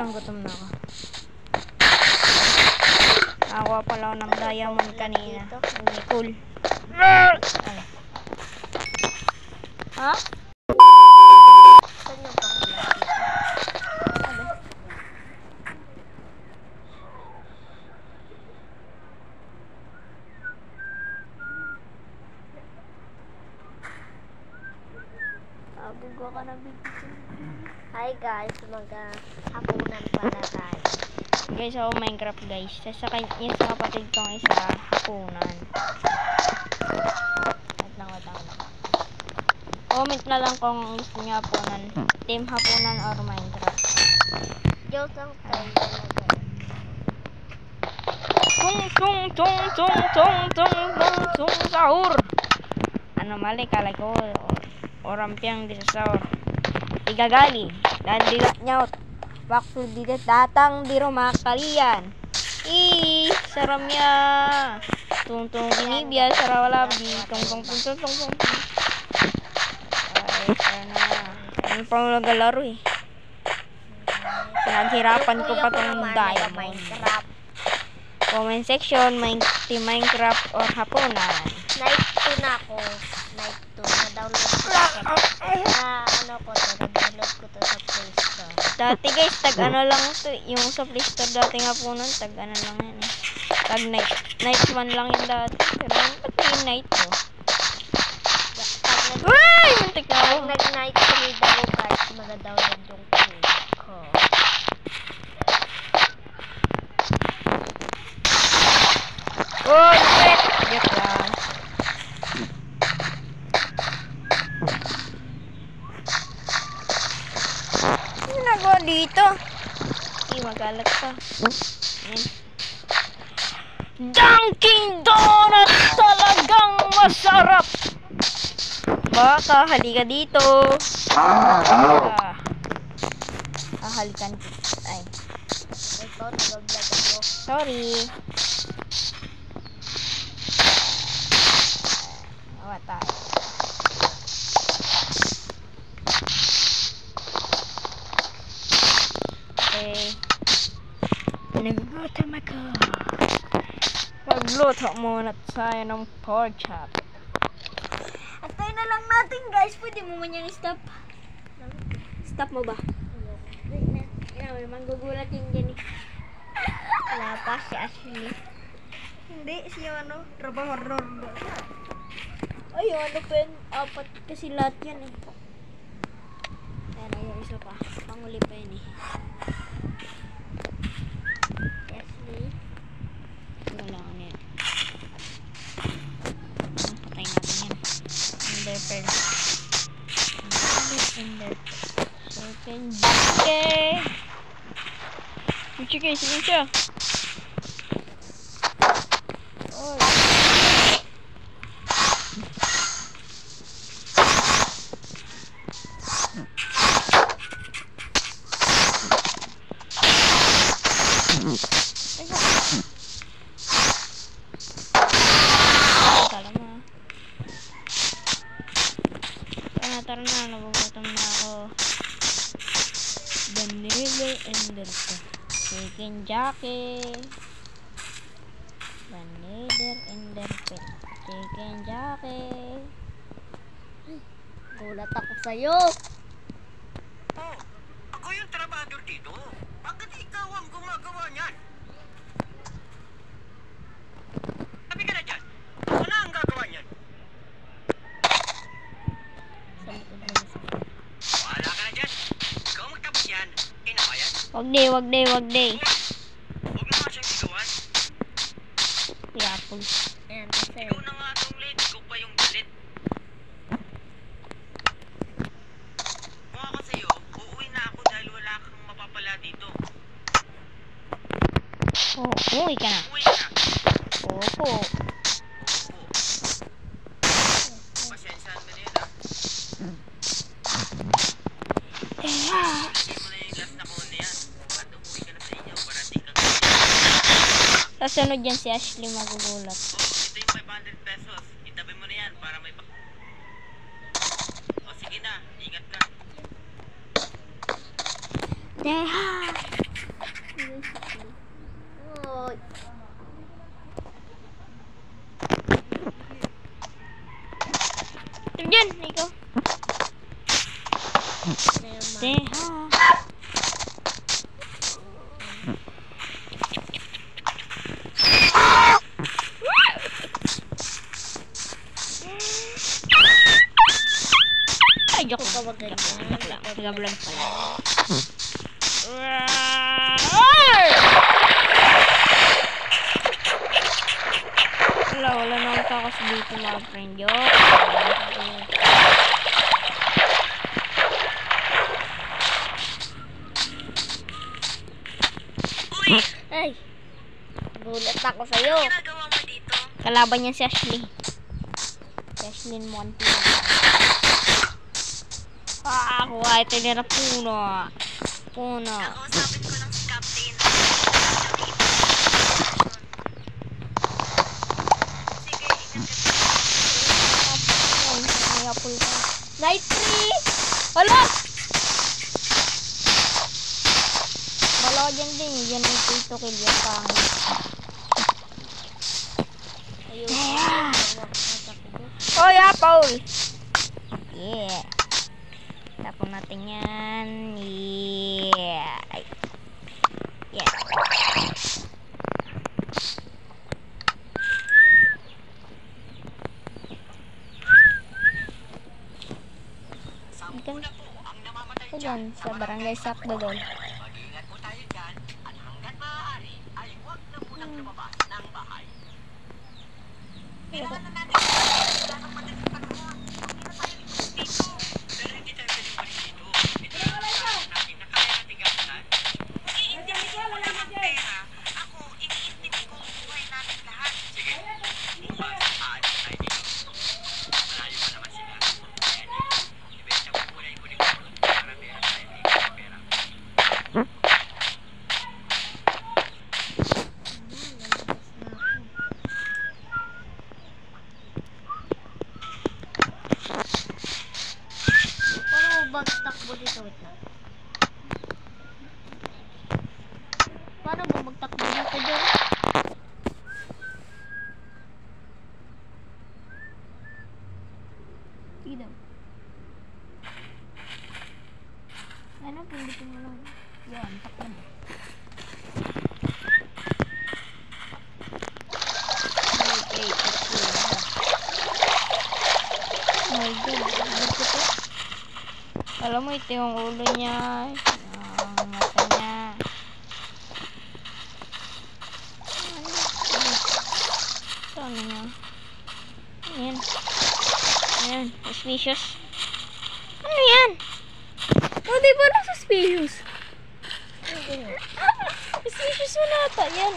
lang, gutom na ako. Nakakuha pala ako ng diamond kanina. Hindi cool. Ha? Saan yung pangulan dito? Sabi? Gagawa ka na video. Hi guys, mag-hapunan pala tayo. Guys, ako Minecraft guys. Sa kapatid kong isa, hapunan. Wait lang. Comment na lang kung gusto niyo hapunan. Team hapunan or Minecraft. Joke lang tayo talaga. Tung sahur. Ano mali kalay ko orampiang di sa sahur. Igagali dan dilat nyaut. Waktu di datang di rumah kalian. Ih, seremnya. Tung ini biasa rawalab di tung. Ay, sana. Ano pa nagalaro eh. Pinaghirapan ko pa tong diamond. Minecraft. Comment section, Team Minecraft or hapunan. Night 2 na ako. Night 2. Na-download ko to na-download ko to sa Play Store. Dati guys, tag ano lang to, yung sa Play Store dati nga hapunan, tag ano lang yan eh. Tag night 1 lang yung dati. Pero ba't yung night 2? Uy! Muntik na ako. Pag nag-night 3 daw guys, mag-download yung code ko. Oh, shit! Joke lang. Ano ginagawa dito? Magalat ka. Ayan. Dunkin Donuts talagang masarap! Baka, halika dito. Halikan. Ay. Ito, nag-vlog ako. Sorry. Awa tayo. Okay. Nagluto ako. Magluto muna tayo ng pork chop. Atay na lang natin guys. Pwede mo man yung stop. Stop mo ba? Yan, manggugulat yung dyan eh. Wala pa si Ashley. Hindi, siya ano, trabahador. Ay, yung ano pa yun, 4 kasi lahat yan eh. Ayan, yung isa pa. Panguli pa yun eh. Ashley. Wala ko na yan. Patay natin yan. Ender pearl. Ender pearl. Second okay. Sige, sige siya. Oh. Tara na, nagugutom na ako. Vanilla Ender Pearl. Chicken jockey. Vanilla Ender Pearl. Chicken jockey. Gulat ako sa'yo. Oh, ako yung trabador dito. Bakit ikaw ang gumagawa niyan? Sabi ka na dyan. Ako na ang gagawa niyan. Wala ka na dyan. Ikaw magtapos yan. Inabayan. Wag day. Huwag na nga siyang sigawan. Yapol. Ayan, kasi. Ikaw na nga itong late. Ikaw pa yung galit. Kung ako sa'yo, uuwi na ako dahil wala kang mapapala dito. Oh, uwi ka na. Uuwi ka na. Opo. Opo. Pasensyaan mo na yun ah. Lagyan mo na yung glass na cone na yan. At umuwi ka na sa inyo para di kang Sasunod yan si Ashley magugulat. oh, ito yung 500 pesos. Itabi mo na yan para may oh, sige na. Ingat ka. Deha! Oy. Diyan, ikaw. Naman. Teha. Ay, joke Kung lang. kawagan Joke lang. Nag-vlog pala. Wala nang takas dito mga friend. Joke. Ay. Gulat ako sa'yo. Ginagawa mo dito? Kalaban niya si Ashley. Si Ashlyn Monty. Kuha ito nila puno. Puno. Nakausapin ko lang si Captain. Sige, ingat ka. May apple ka. Night 3! Hala! Wala ka dyan din. Yan yung tito kill yung pangit. Ayun. Yeah. Oh, yeah, Paul! Yeah. Tapon natin yan. Yeah. Ay. Yeah. Sampu na po ang namamatay Ito dyan, sa barangay Sakdo doon. Mag-iingat po tayo dyan at hanggat maaari ay huwag na munang lumabas ng bahay. Kailangan na natin wala nang madaling panahon. Hindi na tayo dito. Pero hindi tayo pwedeng balik dito. Ito na ang sabi natin na kaya natin gastusan. Iintindi ko wala ng pera. Ako, iniintindi ko ang buhay natin lahat. Sige, bukas aalis tayo dito. Malayo pa naman sila. Kaya ibenta ko muna yung kulit ko para meron tayo dito ng pera. Paano mo ba takbo dito? Wait lang. Paano mo magtakbo dito dyan? Sige daw. Ano, pindutin mo lang. Yan, takbo mo. Okay, takbo mo. Oh my God, bakit ito? Alam mo, ito yung ulo niya. Ang mata niya. Ano niya? Ayan. Ayan, suspicious. Ano yan? Oh, di ba na suspicious? Suspicious wala ata yan.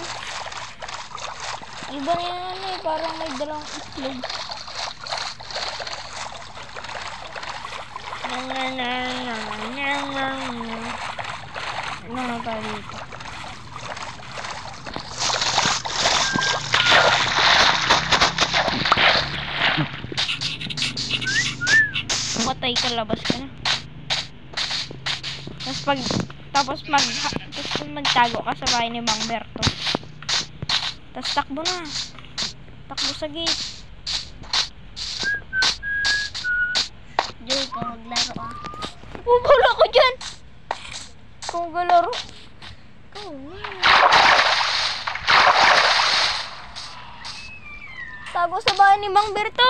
Iba na yan ano eh, parang may dalang itlog. Ano na tayo dito? Patay ka, labas ka na. Tapos magtago ka sa bahay ni Mang Berto. Tapos takbo na. Takbo sa gate. Joy, ikaw maglaro ah. Bubula ko dyan. Kung galaro. Ikaw na. Tago sa bahay ni Mang Berto.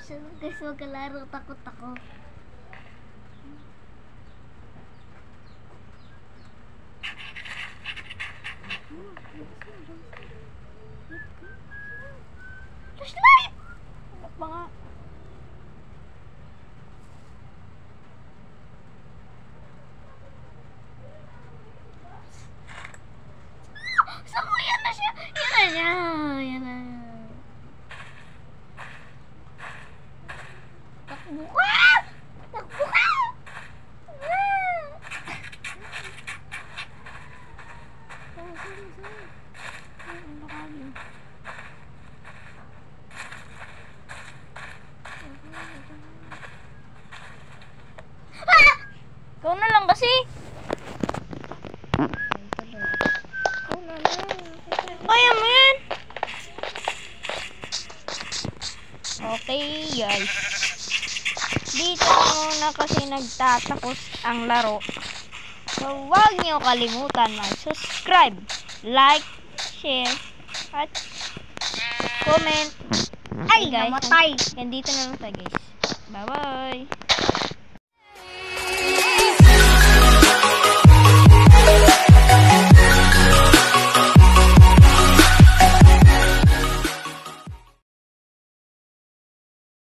So, guys, maglaro. Takot ako. Flashlight! Ano pa nga? Okay, guys. Dito na muna kasi nagtatapos ang laro. So, huwag niyo kalimutan mag-subscribe, like, share, at comment. Ay, guys, namatay. Yan dito na lang tayo, guys. Bye-bye.